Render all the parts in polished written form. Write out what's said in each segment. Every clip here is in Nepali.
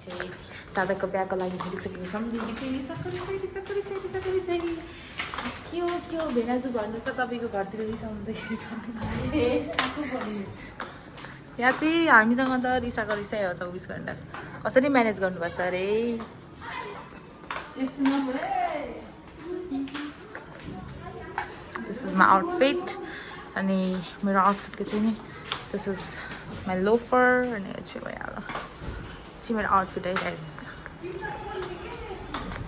चाहिँ दादाको बिहाको लागि हेरिसकेको छौँ। दिदी चाहिँ रिसाइसकेको के हो भेनाजु भन्नु त तपाईँको घरतिर रिसाउँदाखेरि यहाँ चाहिँ हामीसँग त रिसाइ हो 24 घन्टा। कसरी म्यानेज गर्नुपर्छ अरे। दिस इज माई आउटफिट अनि मेरो आउटफिटको चाहिँ नि दिस इज माई लोफर अनि चाहिँ भइहाल्यो चाहिँ मेरो आउटफिट है गाइस।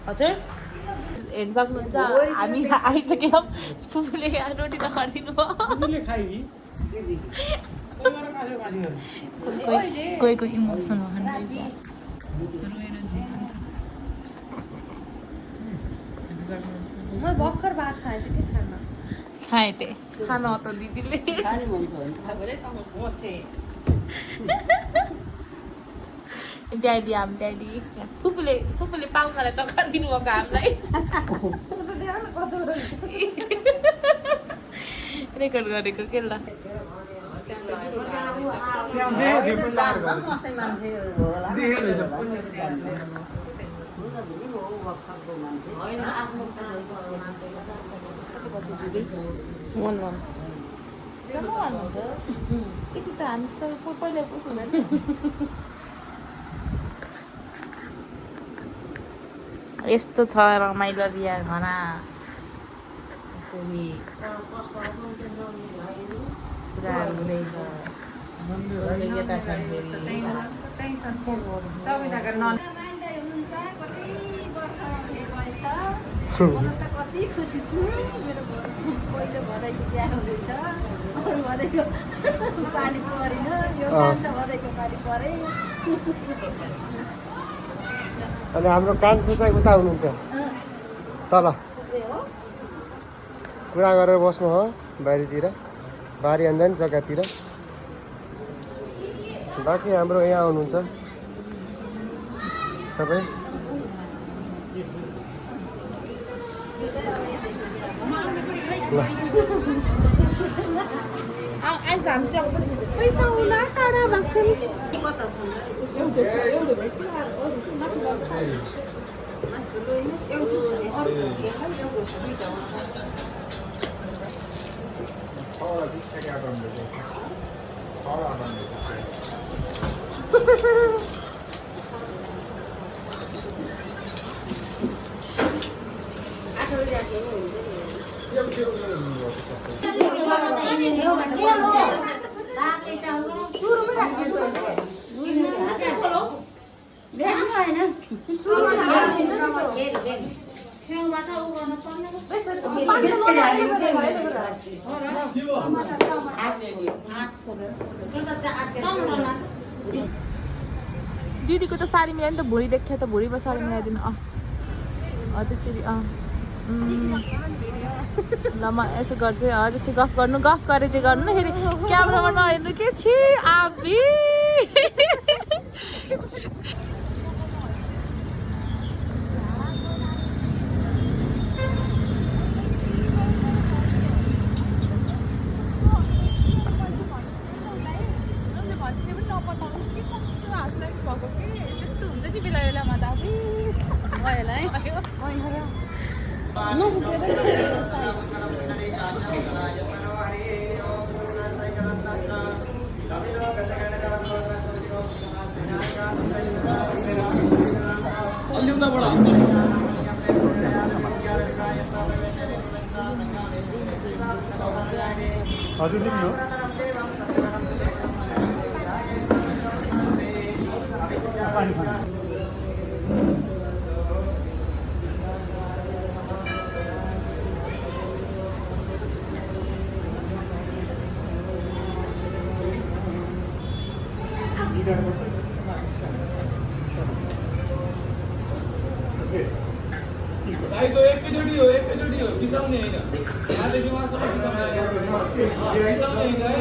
हजुर हेर्नु सक्नुहुन्छ हामी आइसक्यौँ। फुपूले रोटी त खरिदिनु भयो। कोही इमोसन भर्खर भात खाएँ के खाना खाएँ त्यही खाना हो त दिदीले। ड्याडी हाम ड्याडी फुपूले पाहुनालाई टक्कर दिनुभएको हामीलाई। रेकर्ड गरेको के ल। यति त हामी त पहिला पुग्दैन। यस्तो छ रमाइलो बिहा घना यसरी कुराहरू हुँदैछ। यता छन् फेरि कति खुसी छु। मेरो पहिलो भदैको बिहा हुँदैछ। अरू भदैको पानी परेन। यो कान्छ भदैको पानी परे। अनि हाम्रो कान्छो चाहिँ उता हुनुहुन्छ तल कुरा गरेर बस्नु हो बारीतिर बारी अन्दा नि जग्गातिर। बाँकी हाम्रो यहाँ आउनुहुन्छ सबै। पैसा होला टाढा माग्छन्। दिदीको त साडी मिलायो नि त भुँडी देख्यो त भुँडीमा साडी मिलाइदिनु। त्यसरी ल म यसो गर्छु। जस्तै गफ गरे चाहिँ गर्नु न। फेरि क्यामेरामा नहेर्नु के छि आबी। त्यस्तो हुन्छ नि बेला बेलामा त हजुर भाइ तो एकैचोटि हो बिसाउने होइन। यहाँदेखि उहाँसम्म बिसाउने होइन है।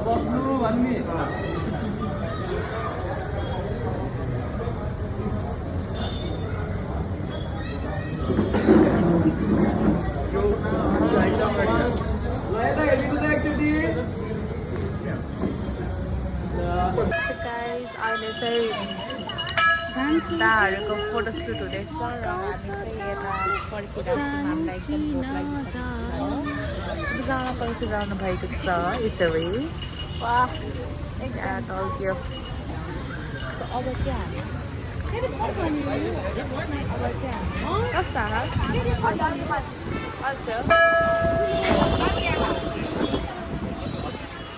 बस्नु भन्ने अहिले चाहिँ दाहरूको फोटोसुट हुँदैछ र हामी चाहिँ यता पर्खिरहेको छौँ हामीलाई एकदम भोक लागिसकेको छ सबैजना पर्खिरहनु भएको छ यसरी वाह एकदम टल्क्यो अब चाहिँ हामी कस्ता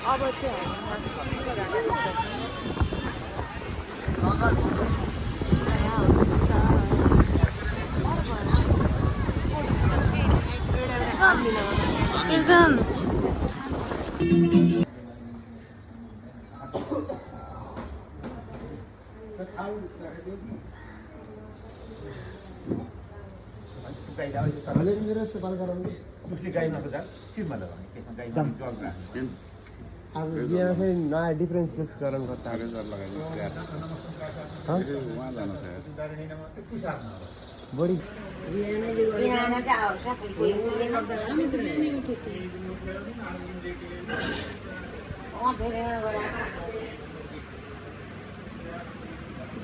अब चाहिँ Iljan. अब बिहामा फेरि नयाँ डिफ्रेन्स मिक्स गराउनु पर्छ बढी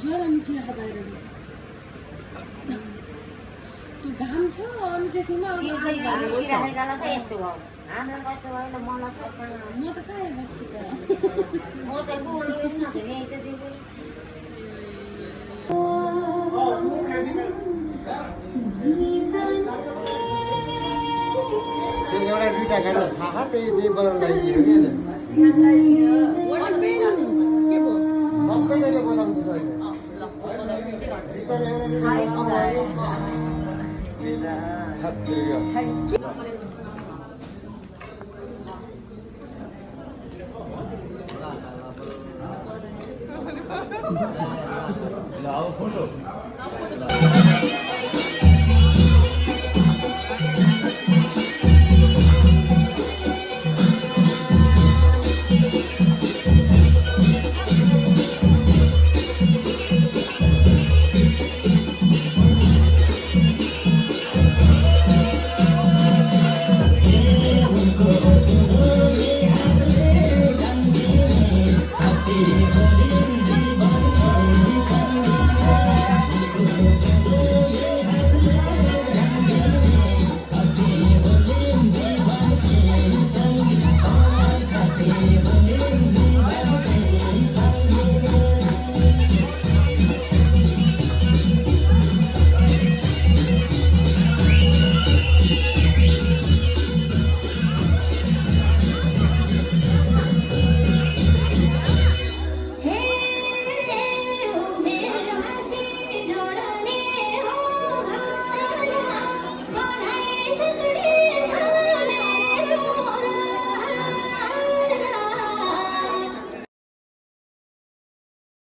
ज्वालामुखी बाहिर त्यो घाम छ अनि त्यसैमा म त कहाँ बस्छु एउटा दुइटा गाडी थाहा त्यही बनाउनु लागि हो कि सबैले बजाउँछ फोटो